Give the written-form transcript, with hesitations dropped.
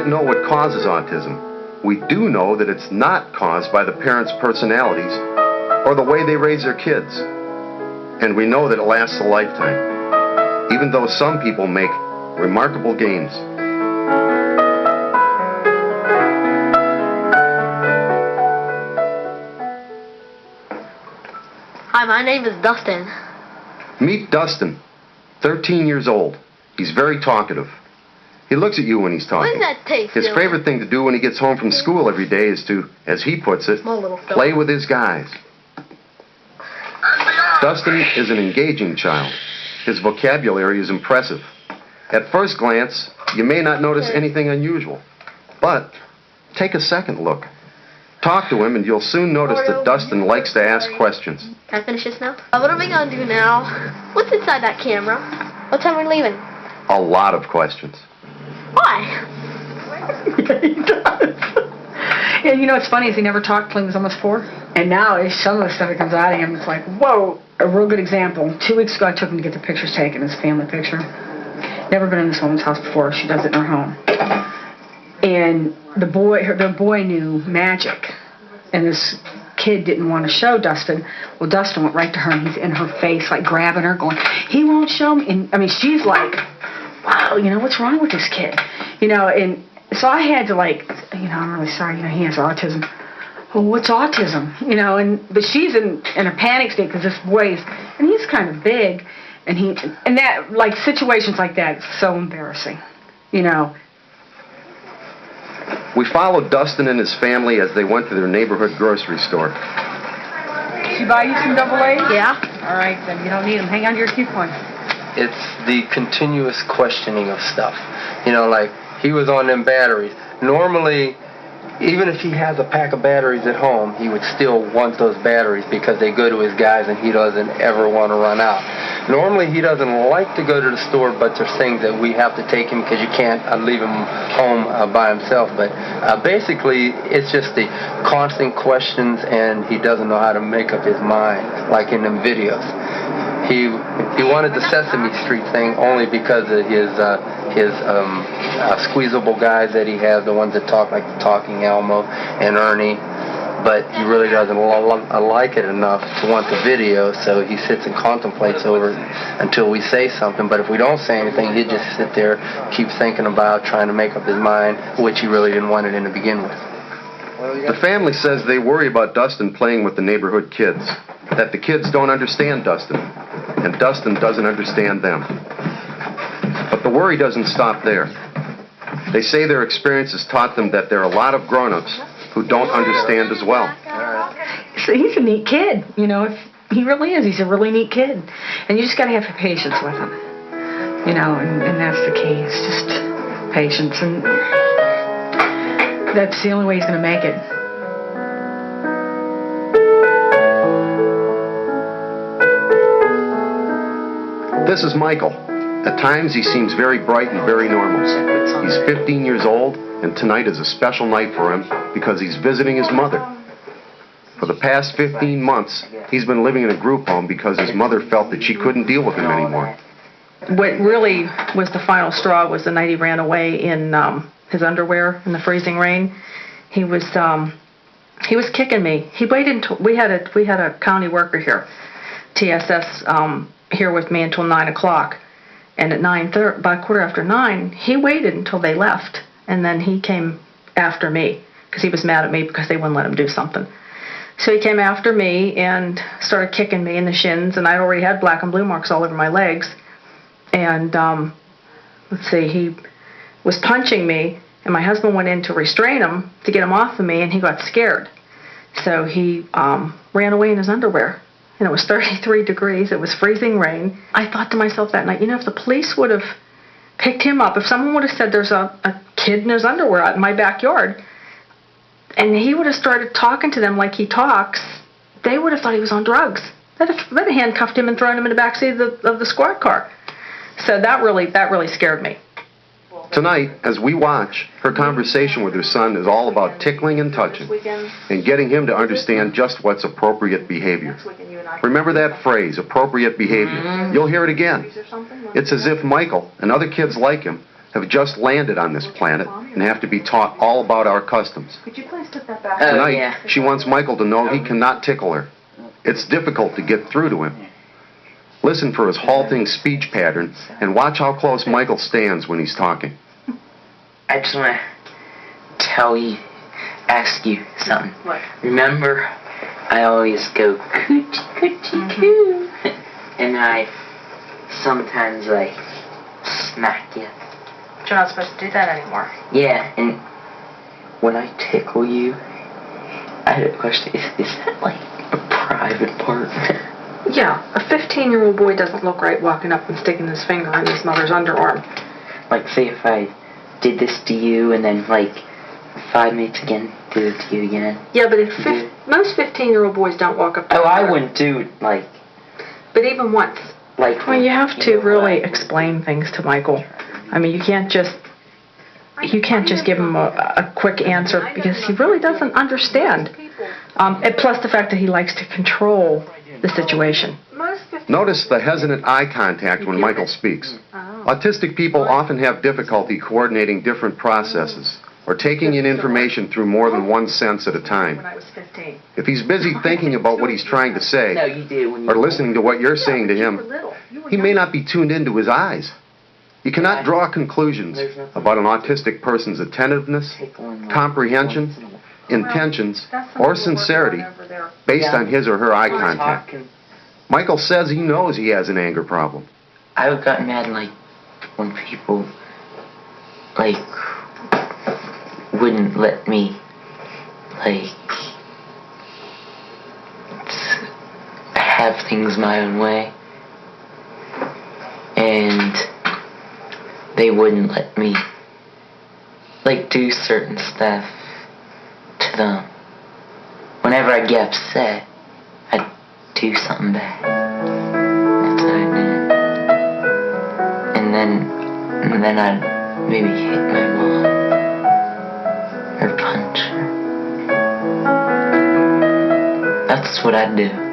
can't know what causes autism, we do know that it's not caused by the parents' personalities or the way they raise their kids. And we know that it lasts a lifetime, even though some people make remarkable gains. Hi, my name is Dustin. Meet Dustin, 13 years old. He's very talkative. He looks at you when he's talking. What does that taste? His favorite thing to do when he gets home from school every day is to, as he puts it, play with his guys. Dustin is an engaging child. His vocabulary is impressive. At first glance, you may not notice anything unusual. But take a second look. Talk to him and you'll soon notice that Dustin likes to ask questions. Can I finish this now? What are we going to do now? What's inside that camera? What time are we leaving? A lot of questions. Why? He does. And you know what's funny is he never talked till he was almost 4. And now some of the stuff that comes out of him, it's like, whoa. A real good example. 2 weeks ago I took him to get the pictures taken, his family picture. Never been in this woman's house before. She does it in her home. And the boy knew magic. And this kid didn't want to show Dustin. Well, Dustin went right to her and he's in her face, like grabbing her, going, he won't show me. And I mean, she's like, wow, you know, what's wrong with this kid? You know, and so I had to like, you know, I'm really sorry, you know, he has autism. Well, what's autism? You know, but she's in a panic state because this boy and he's kind of big, and that, like, situations like that, it's so embarrassing, you know. We followed Dustin and his family as they went to their neighborhood grocery store. Did she buy you some AA? Yeah. All right, then you don't need them. Hang on to your coupon. It's the continuous questioning of stuff. You know, like, he was on them batteries. Normally, even if he has a pack of batteries at home, he would still want those batteries because they go to his guys and he doesn't ever want to run out. Normally, he doesn't like to go to the store, but there's things that we have to take him because you can't leave him home by himself. But basically, it's just the constant questions, and he doesn't know how to make up his mind, like in them videos. He wanted the Sesame Street thing only because of his squeezable guys that he has, the ones that talk like the Talking Elmo and Ernie. But he really doesn't like it enough to want the video, so he sits and contemplates over it until we say something. But if we don't say anything, he'd just sit there, keep thinking about trying to make up his mind, which he really didn't want it in to begin with. The family says they worry about Dustin playing with the neighborhood kids, that the kids don't understand Dustin, and Dustin doesn't understand them. But the worry doesn't stop there. They say their experience has taught them that there are a lot of grown-ups who don't understand as well. So he's a neat kid, you know. He really is. He's a really neat kid. And you just got to have patience with him, you know, and that's the key. It's just patience, and that's the only way he's going to make it. This is Michael. At times he seems very bright and very normal. He's 15 years old, and tonight is a special night for him because he's visiting his mother. For the past 15 months, he's been living in a group home because his mother felt that she couldn't deal with him anymore. What really was the final straw was the night he ran away in his underwear in the freezing rain. He was kicking me. He waited until we had a county worker here, TSS, here with me until 9 o'clock. And at by 9:15, he waited until they left, and then he came after me because he was mad at me because they wouldn't let him do something. So he came after me and started kicking me in the shins, and I already had black and blue marks all over my legs. And he was punching me, and my husband went in to restrain him to get him off of me, and he got scared. So he ran away in his underwear. And it was 33 degrees. It was freezing rain. I thought to myself that night, you know, if the police would have picked him up, if someone would have said there's a kid in his underwear out in my backyard, and he would have started talking to them like he talks, they would have thought he was on drugs. They'd have handcuffed him and thrown him in the backseat of the squad car. So that really scared me. Tonight, as we watch, her conversation with her son is all about tickling and touching and getting him to understand just what's appropriate behavior. Remember that phrase, appropriate behavior. You'll hear it again. It's as if Michael and other kids like him have just landed on this planet and have to be taught all about our customs. Could you please put that back? Tonight, she wants Michael to know he cannot tickle her. It's difficult to get through to him. Listen for his halting speech pattern and watch how close Michael stands when he's talking. I just want to ask you something. What? Remember, I always go coochie coochie coo, and I sometimes smack you. But you're not supposed to do that anymore. Yeah, and when I tickle you, I had a question. Is that a private part? Yeah, a 15-year-old boy doesn't look right walking up and sticking his finger in his mother's underarm. Say if I did this to you and then 5 minutes again, do it to you again. Yeah, but most 15-year-old boys don't walk up to Oh, their I mother. wouldn't do it But even once. Well, you have to really explain things to Michael. I mean, you can't just give him a quick answer because he really doesn't understand. And plus the fact that he likes to control the situation. Notice the hesitant eye contact when Michael speaks. Autistic people often have difficulty coordinating different processes or taking in information through more than one sense at a time. When I was 15. If he's busy thinking about what he's trying to say No, you did when you or listening to what you're saying to him, he may not be tuned into his eyes. You cannot draw conclusions about an autistic person's attentiveness, comprehension, intentions, or sincerity based on his or her eye contact. Michael says he knows he has an anger problem. I've gotten mad when people wouldn't let me have things my own way, and they wouldn't let me do certain stuff to them. Whenever I get upset, I'd do something bad. That's what I did. And then I'd maybe hit my mom or punch her. That's what I'd do.